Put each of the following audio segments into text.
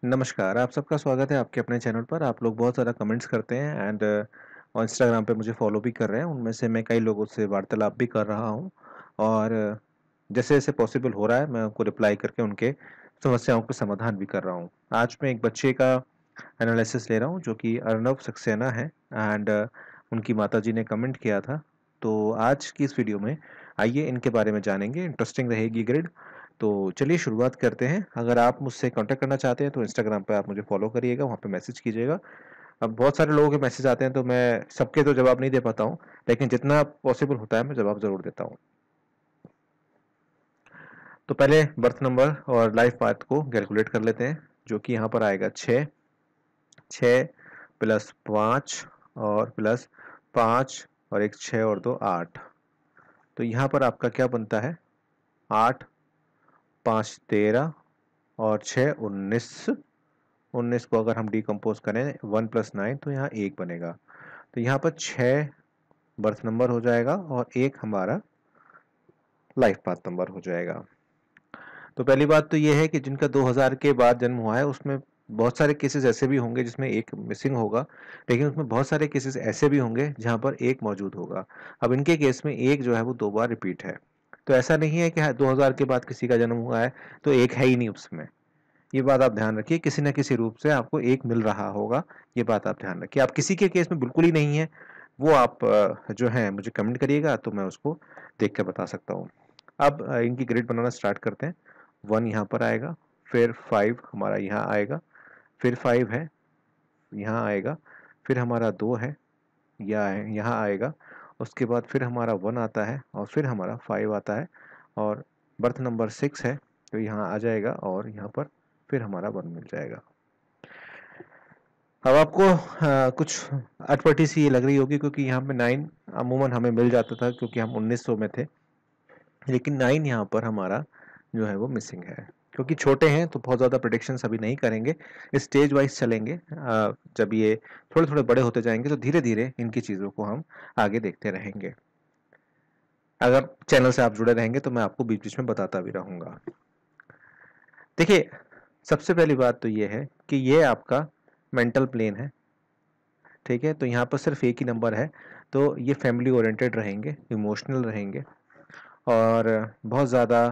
नमस्कार, आप सबका स्वागत है आपके अपने चैनल पर। आप लोग बहुत ज़्यादा कमेंट्स करते हैं एंड और इंस्टाग्राम पे मुझे फॉलो भी कर रहे हैं। उनमें से मैं कई लोगों से वार्तालाप भी कर रहा हूँ और जैसे-जैसे पॉसिबल हो रहा है मैं उनको रिप्लाई करके उनके समस्याओं का समाधान भी कर रहा हूँ। आज मैं एक बच्चे का एनालिसिस ले रहा हूँ जो कि अर्नव सक्सेना है एंड उनकी माताजी ने कमेंट किया था। तो आज की इस वीडियो में आइए इनके बारे में जानेंगे, इंटरेस्टिंग रहेगी ग्रिड। तो चलिए शुरुआत करते हैं। अगर आप मुझसे कांटेक्ट करना चाहते हैं तो इंस्टाग्राम पे आप मुझे फॉलो करिएगा, वहाँ पे मैसेज कीजिएगा। अब बहुत सारे लोगों के मैसेज आते हैं तो मैं सबके तो जवाब नहीं दे पाता हूँ, लेकिन जितना पॉसिबल होता है मैं जवाब ज़रूर देता हूँ। तो पहले बर्थ नंबर और लाइफ पाथ को कैलकुलेट कर लेते हैं, जो कि यहाँ पर आएगा 6, 6 प्लस 5 और प्लस 5 और एक 6 और 2 8। तो यहाँ पर आपका क्या बनता है 8, 5 13 और 6 19। 19 को अगर हम डिकम्पोज करें 1 प्लस 9 तो यहाँ 1 बनेगा। तो यहाँ पर 6 बर्थ नंबर हो जाएगा और 1 हमारा लाइफ पाथ नंबर हो जाएगा। तो पहली बात तो ये है कि जिनका 2000 के बाद जन्म हुआ है उसमें बहुत सारे केसेस ऐसे भी होंगे जिसमें एक मिसिंग होगा, लेकिन उसमें बहुत सारे केसेस ऐसे भी होंगे जहाँ पर एक मौजूद होगा। अब इनके केस में एक जो है वो 2 बार रिपीट है। तो ऐसा नहीं है कि 2000 के बाद किसी का जन्म हुआ है तो एक है ही नहीं उसमें। ये बात आप ध्यान रखिए, किसी न किसी रूप से आपको एक मिल रहा होगा, ये बात आप ध्यान रखिए। आप किसी के केस में बिल्कुल ही नहीं है, वो आप जो है मुझे कमेंट करिएगा तो मैं उसको देख कर बता सकता हूँ। अब इनकी ग्रिड बनाना स्टार्ट करते हैं। 1 यहाँ पर आएगा, फिर 5 हमारा यहाँ आएगा, फिर 5 है यहाँ आएगा, फिर हमारा 2 है यहाँ आएगा, उसके बाद फिर हमारा 1 आता है और फिर हमारा 5 आता है और बर्थ नंबर 6 है तो यहाँ आ जाएगा और यहाँ पर फिर हमारा 1 मिल जाएगा। अब आपको कुछ अटपटी सी ये लग रही होगी क्योंकि यहाँ पे 9 अमूमन हमें मिल जाता था क्योंकि हम 1900 में थे, लेकिन 9 यहाँ पर हमारा जो है वो मिसिंग है। क्योंकि छोटे हैं तो बहुत ज़्यादा प्रेडिक्शंस अभी नहीं करेंगे, स्टेज वाइज चलेंगे। जब ये थोड़े थोड़े बड़े होते जाएंगे तो धीरे धीरे इनकी चीज़ों को हम आगे देखते रहेंगे। अगर चैनल से आप जुड़े रहेंगे तो मैं आपको बीच बीच में बताता भी रहूँगा। देखिए, सबसे पहली बात तो ये है कि ये आपका मेंटल प्लेन है, ठीक है। तो यहाँ पर सिर्फ एक ही नंबर है, तो ये फैमिली ओरिएंटेड रहेंगे, इमोशनल रहेंगे और बहुत ज़्यादा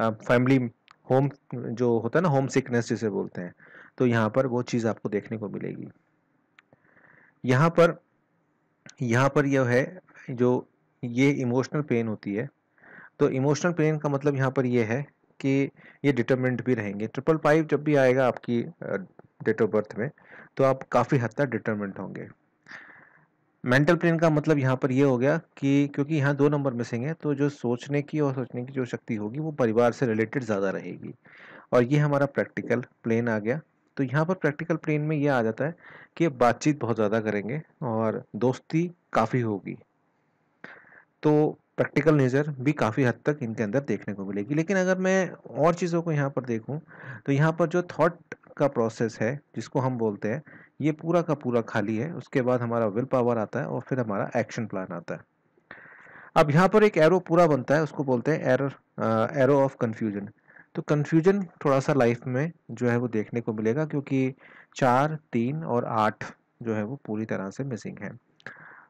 फैमिली होम जो होता है ना, होम सिकनेस जिसे बोलते हैं, तो यहाँ पर वो चीज़ आपको देखने को मिलेगी। यहाँ पर यह है जो ये इमोशनल पेन होती है, तो इमोशनल पेन का मतलब यहाँ पर ये है कि ये डिटरमिनेंट भी रहेंगे। 555 जब भी आएगा आपकी डेट ऑफ बर्थ में तो आप काफ़ी हद तक डिटरमिनेंट होंगे। मेंटल प्लेन का मतलब यहाँ पर ये हो गया कि क्योंकि यहाँ 2 नंबर मिसिंग है तो जो सोचने की जो शक्ति होगी वो परिवार से रिलेटेड ज़्यादा रहेगी और ये हमारा प्रैक्टिकल प्लेन आ गया। तो यहाँ पर प्रैक्टिकल प्लेन में ये आ जाता है कि बातचीत बहुत ज़्यादा करेंगे और दोस्ती काफ़ी होगी, तो प्रैक्टिकल नेचर भी काफ़ी हद तक इनके अंदर देखने को मिलेगी। लेकिन अगर मैं और चीज़ों को यहाँ पर देखूँ तो यहाँ पर जो थॉट का प्रोसेस है जिसको हम बोलते हैं, ये पूरा का पूरा खाली है। उसके बाद हमारा विल पावर आता है और फिर हमारा एक्शन प्लान आता है। अब यहाँ पर एक एरो पूरा बनता है, उसको बोलते हैं एरो ऑफ कन्फ्यूजन। तो कन्फ्यूजन थोड़ा सा लाइफ में जो है वो देखने को मिलेगा क्योंकि 4, 3 और 8 जो है वो पूरी तरह से मिसिंग है।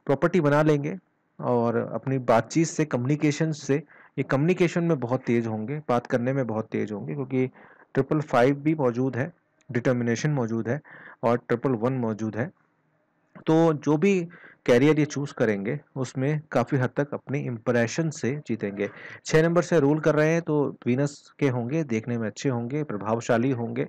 प्रॉपर्टी बना लेंगे और अपनी बातचीत से, कम्युनिकेशन से, ये कम्युनिकेशन में बहुत तेज़ होंगे, बात करने में बहुत तेज़ होंगे क्योंकि 555 भी मौजूद है, डिटर्मिनेशन मौजूद है और 111 मौजूद है। तो जो भी कैरियर ये चूज़ करेंगे उसमें काफ़ी हद तक अपनी इम्प्रेशन से जीतेंगे। 6 नंबर से रूल कर रहे हैं तो वीनस के होंगे, देखने में अच्छे होंगे, प्रभावशाली होंगे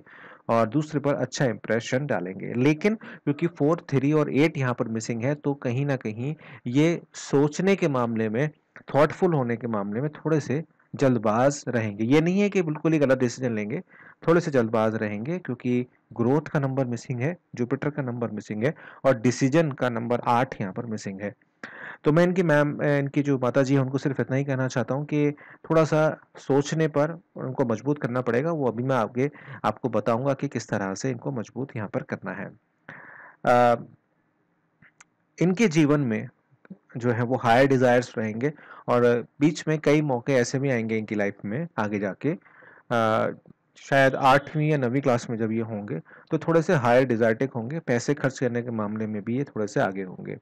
और दूसरे पर अच्छा इंप्रेशन डालेंगे। लेकिन क्योंकि 4, 3 और 8 यहाँ पर मिसिंग है तो कहीं न कहीं ये सोचने के मामले में, थॉटफुल होने के मामले में थोड़े से जल्दबाज़ रहेंगे। ये नहीं है कि बिल्कुल ही गलत डिसीजन लेंगे, थोड़े से जल्दबाज़ रहेंगे क्योंकि ग्रोथ का नंबर मिसिंग है, जुपिटर का नंबर मिसिंग है और डिसीजन का नंबर 8 यहाँ पर मिसिंग है। तो मैं इनकी जो माताजी हैं उनको सिर्फ इतना ही कहना चाहता हूँ कि थोड़ा-सा सोचने पर उनको मजबूत करना पड़ेगा। वो अभी मैं आगे आपको बताऊँगा कि किस तरह से इनको मजबूत यहाँ पर करना है। अ, इनके जीवन में जो है वो हायर डिज़ायर्स रहेंगे और बीच में कई मौके ऐसे भी आएँगे इनकी लाइफ में आगे जाके, शायद 8वीं या 9वीं क्लास में जब ये होंगे तो थोड़े से हायर डिज़ार्टिक होंगे, पैसे खर्च करने के मामले में भी ये थोड़े से आगे होंगे।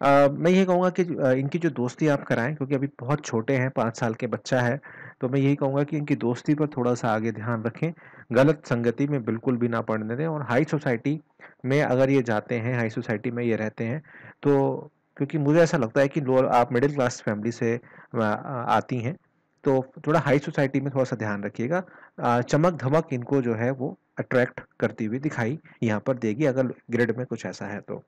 मैं ये कहूँगा कि इनकी जो दोस्ती आप कराएँ, क्योंकि अभी बहुत छोटे हैं, 5 साल के बच्चा है, तो मैं यही कहूँगा कि इनकी दोस्ती पर थोड़ा-सा आगे ध्यान रखें, गलत संगति में बिल्कुल भी ना पड़ने दें। और हाई सोसाइटी में अगर ये जाते हैं, हाई सोसाइटी में ये रहते हैं, तो क्योंकि मुझे ऐसा लगता है कि लोअर आप मिडिल क्लास फैमिली से आती हैं, तो थोड़ा हाई सोसाइटी में थोड़ा-सा ध्यान रखिएगा। चमक-धमक इनको जो है वो अट्रैक्ट करती हुई दिखाई यहाँ पर देगी, अगर ग्रिड में कुछ ऐसा है तो।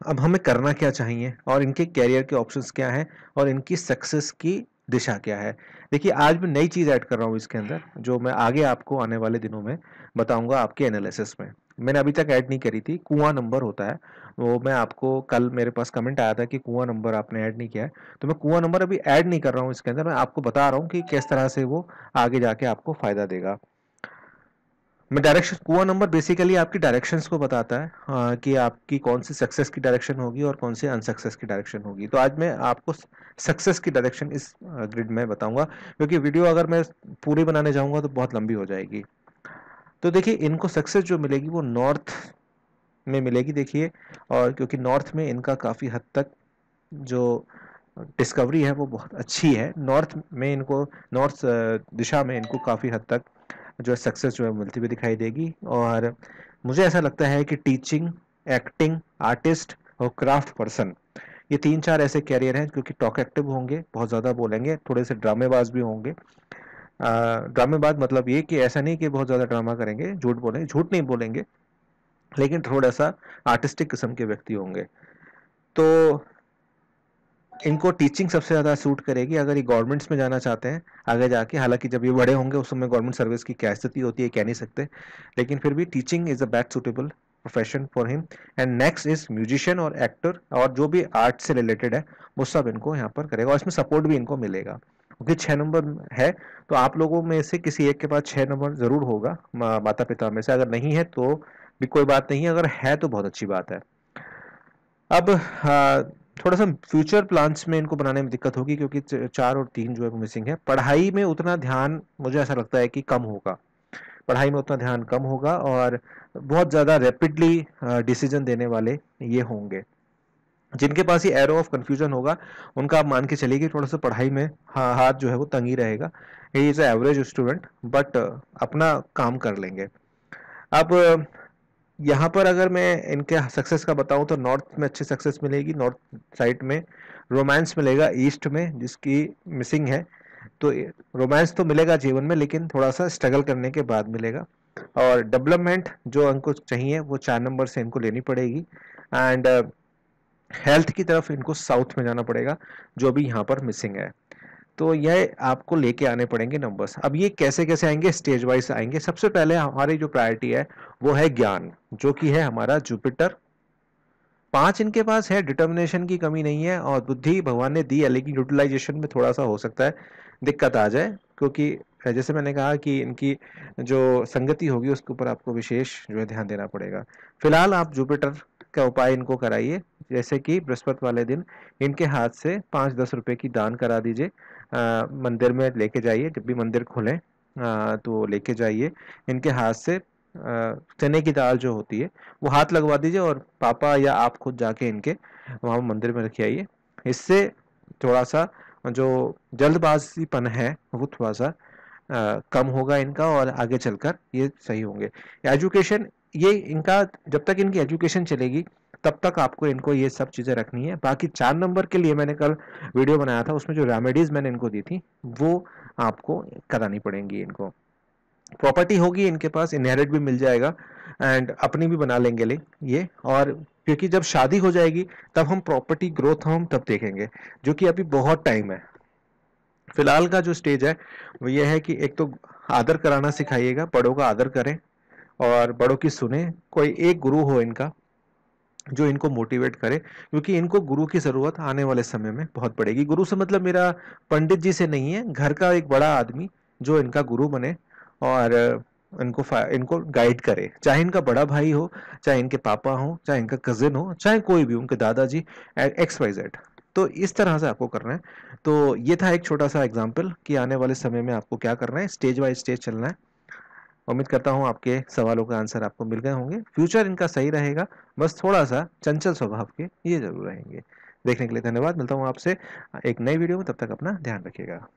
अब हमें करना क्या चाहिए और इनके करियर के ऑप्शंस क्या हैं और इनकी सक्सेस की दिशा क्या है। देखिए, आज मैं नई चीज़ ऐड कर रहा हूँ इसके अंदर, जो मैं आगे आपको आने वाले दिनों में बताऊंगा आपके एनालिसिस में। मैंने अभी तक ऐड नहीं करी थी, कुआं नंबर होता है, वो मैं आपको कल मेरे पास कमेंट आया था कि कुआं नंबर आपने ऐड नहीं किया है, तो मैं कुआं नंबर अभी ऐड नहीं कर रहा हूँ इसके अंदर, मैं आपको बता रहा हूँ कि किस तरह से वो आगे जाके आपको फायदा देगा। मैं डायरेक्शन, कुआं नंबर बेसिकली आपकी डायरेक्शंस को बताता है, कि आपकी कौन सी सक्सेस की डायरेक्शन होगी और कौन सी अनसक्सेस की डायरेक्शन होगी। तो आज मैं आपको सक्सेस की डायरेक्शन इस ग्रिड में बताऊंगा, क्योंकि वीडियो अगर मैं पूरी बनाने जाऊंगा तो बहुत लंबी हो जाएगी। तो देखिए, इनको सक्सेस जो मिलेगी वो नॉर्थ में मिलेगी, देखिए। और क्योंकि नॉर्थ में इनका काफ़ी हद तक जो डिस्कवरी है वो बहुत अच्छी है, नॉर्थ में इनको, नॉर्थ दिशा में इनको काफ़ी हद तक जो है सक्सेस जो है मिलती हुई दिखाई देगी। और मुझे ऐसा लगता है कि टीचिंग, एक्टिंग, आर्टिस्ट और क्राफ्ट पर्सन, ये 3-4 ऐसे कैरियर हैं, क्योंकि टॉक एक्टिव होंगे, बहुत ज़्यादा बोलेंगे, थोड़े से ड्रामेबाज भी होंगे। ड्रामेबाज मतलब ये कि ऐसा नहीं कि बहुत ज़्यादा ड्रामा करेंगे, झूठ बोलेंगे, झूठ नहीं बोलेंगे, लेकिन थोड़ा सा आर्टिस्टिक किस्म के व्यक्ति होंगे। तो इनको टीचिंग सबसे ज़्यादा सूट करेगी अगर ये गवर्नमेंट्स में जाना चाहते हैं आगे जाके। हालांकि जब ये बड़े होंगे उस समय गवर्नमेंट सर्विस की क्या स्थिति होती है कह नहीं सकते, लेकिन फिर भी teaching is a best suitable profession for him. And next is musician और एक्टर, और जो भी आर्ट से रिलेटेड है वो सब इनको यहाँ पर करेगा, और इसमें सपोर्ट भी इनको मिलेगा, क्योंकि 6 नंबर है। तो आप लोगों में से किसी एक के पास 6 नंबर जरूर होगा, माता पिता में से। अगर नहीं है तो भी कोई बात नहीं है, अगर है तो बहुत अच्छी बात है। अब थोड़ा सा फ्यूचर प्लान्स में इनको बनाने में दिक्कत होगी, क्योंकि 4 और 3 जो है वो मिसिंग है। पढ़ाई में उतना ध्यान मुझे ऐसा लगता है कि कम होगा, पढ़ाई में उतना ध्यान कम होगा, और बहुत ज़्यादा रैपिडली डिसीजन देने वाले ये होंगे। जिनके पास ये एरो ऑफ कंफ्यूजन होगा उनका आप मान के चलिए कि थोड़ा सा पढ़ाई में हाथ जो है वो तंग ही रहेगा। He is average student, but अपना काम कर लेंगे। अब यहाँ पर अगर मैं इनके सक्सेस का बताऊं तो नॉर्थ में अच्छी सक्सेस मिलेगी, नॉर्थ साइड में रोमांस मिलेगा, ईस्ट में जिसकी मिसिंग है। तो रोमांस तो मिलेगा जीवन में, लेकिन थोड़ा सा स्ट्रगल करने के बाद मिलेगा। और डेवलपमेंट जो इनको चाहिए वो 4 नंबर से इनको लेनी पड़ेगी। एंड हेल्थ की तरफ इनको साउथ में जाना पड़ेगा, जो भी यहाँ पर मिसिंग है। तो यह आपको लेके आने पड़ेंगे नंबर्स। अब ये कैसे कैसे आएंगे, स्टेज वाइज आएंगे। सबसे पहले हमारी जो प्रायोरिटी है वो है ज्ञान, जो कि है हमारा जुपिटर। 5 इनके पास है, डिटर्मिनेशन की कमी नहीं है, और बुद्धि भगवान ने दी है, लेकिन यूटिलाइजेशन में थोड़ा सा हो सकता है दिक्कत आ जाए, क्योंकि जैसे मैंने कहा कि इनकी जो संगति होगी उसके ऊपर आपको विशेष जो है ध्यान देना पड़ेगा। फिलहाल आप जुपिटर का उपाय इनको कराइए, जैसे कि बृहस्पति वाले दिन इनके हाथ से 5-10 रुपए की दान करा दीजिए। मंदिर में लेके जाइए, जब भी मंदिर खोलें तो लेके जाइए, इनके हाथ से चने की दाल जो होती है वो हाथ लगवा दीजिए, और पापा या आप खुद जाके इनके वहाँ मंदिर में रख आइए। इससे थोड़ा सा जो जल्दबाजीपन है वो थोड़ा सा कम होगा इनका, और आगे चलकर ये सही होंगे। एजुकेशन, ये इनका जब तक इनकी एजुकेशन चलेगी तब तक आपको इनको ये सब चीज़ें रखनी है। बाकी 4 नंबर के लिए मैंने कल वीडियो बनाया था, उसमें जो रेमेडीज मैंने इनको दी थी वो आपको करानी पड़ेंगी इनको। प्रॉपर्टी होगी इनके पास, इनहेरिट भी मिल जाएगा, एंड अपनी भी बना लेंगे ये। और क्योंकि जब शादी हो जाएगी तब हम प्रॉपर्टी ग्रोथ हम तब देखेंगे, जो कि अभी बहुत टाइम है। फिलहाल का जो स्टेज है वो ये है कि एक तो आदर कराना सिखाइएगा, बड़ों का आदर करें और बड़ों की सुने। कोई एक गुरु हो इनका जो इनको मोटिवेट करे, क्योंकि इनको गुरु की जरूरत आने वाले समय में बहुत पड़ेगी। गुरु से मतलब मेरा पंडित जी से नहीं है, घर का एक बड़ा आदमी जो इनका गुरु बने और इनको गाइड करे, चाहे इनका बड़ा भाई हो, चाहे इनके पापा हो, चाहे इनका कजिन हो, चाहे कोई भी, उनके दादाजी, XYZ। तो इस तरह से आपको करना है। तो ये था एक छोटा सा एग्जाम्पल कि आने वाले समय में आपको क्या करना है, स्टेज बाय स्टेज चलना है। उम्मीद करता हूँ आपके सवालों का आंसर आपको मिल गए होंगे। फ्यूचर इनका सही रहेगा, बस थोड़ा सा चंचल स्वभाव के ये जरूर रहेंगे। देखने के लिए धन्यवाद। मिलता हूँ आपसे एक नई वीडियो में, तब तक अपना ध्यान रखिएगा।